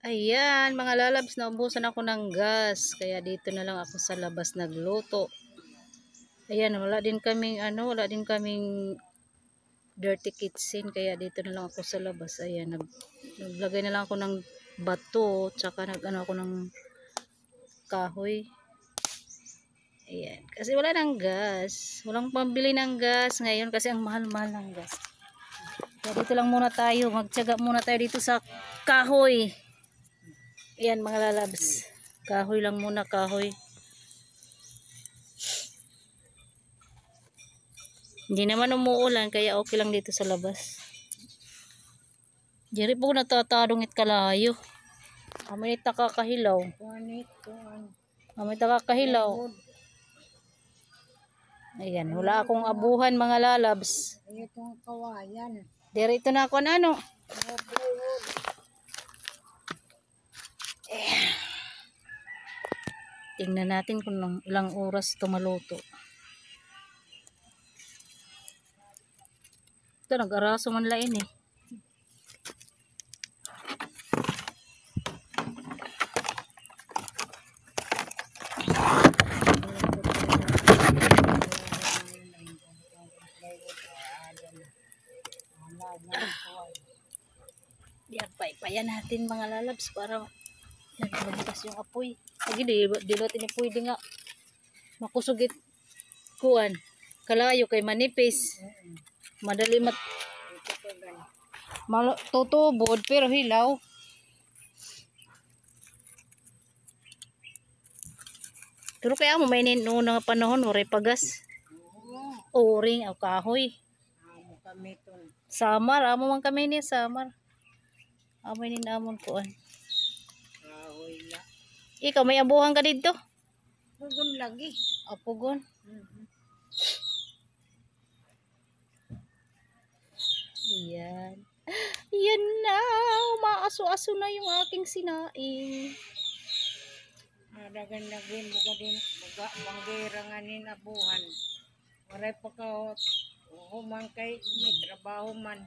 Ayan, mga lalabs, naubusan ako ng gas. Kaya dito na lang ako sa labas nagluto. Ayan, wala din kaming dirty kitchen. Kaya dito na lang ako sa labas. Ayan, naglagay na lang ako ng bato. Tsaka ako ng kahoy. Ayan, kasi wala ng gas. Walang pambili ng gas ngayon kasi ang mahal-mahal ng gas. Kaya dito lang muna tayo. Magtiyaga muna tayo dito sa kahoy. Ayan mga lalabs. Kahoy lang muna, kahoy. Hindi naman umuulan kaya okay lang dito sa labas. Diri po natatadong kalayo. Amoy takakahilaw. Amoy takakahilaw. Ayan, wala akong abuhan mga lalabs. Itong kawayan. Diri ito na ako ano. Tingnan natin kung ilang oras ito maluto. Ito, nag-araso man lain eh. Payan natin mga lalabs para magbukas yung apoy. Lagi dilot ini pwede nga makusugit kuan. Kalayo kay manipis. Madali tutubod pero hilaw. Pero kaya mo may noong nga panahon oray pagas. Oring o kahoy. Samar, amo man kami ni samar. Amo ni namon kuan. Kahoy la. Ikaw may abuhan ka dito? Pugon lagi. Apugon. Yan. Yan na. Umaaso-aso na yung aking sinaing. Dagan-dagin mo ka din. Banggera nga ni nabuhan. Waray pa ka humang kay may trabaho man.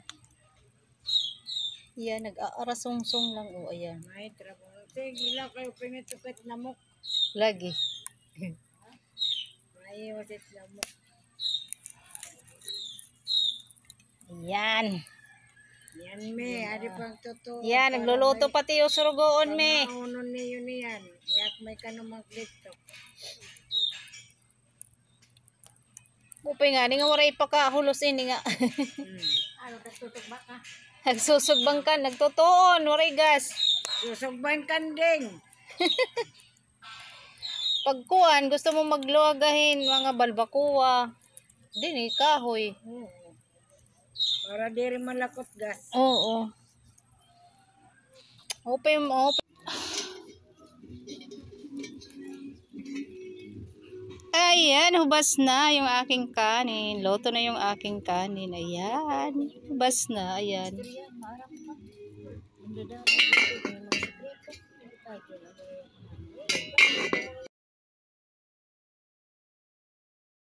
Yan, nag-aarasong-song lang. O, ayan. May trabaho. Sige lang kayo pinitupit lamok. Lagi. May wasit lamok. Ayan. Yan me, adi pang totoo. Yan, nagluluto pati yung surugoon me. Paunon niyo niyan. Yak may kanumang dito. Upay nga, di nga waray pa ka hulos ini nga. Ano, nagtutok ba ka? Nagsusugbang ka, nagtutuon, waray gas. Susugban kanding. Pagkuhan, gusto mo magluagahin mga balbakuwa. Din kahoy. Para di rin malakot gas. Oo. Open. Ayan, hubas na yung aking kanin. Loto na yung aking kanin. Ayan. Hubas na. Ayan.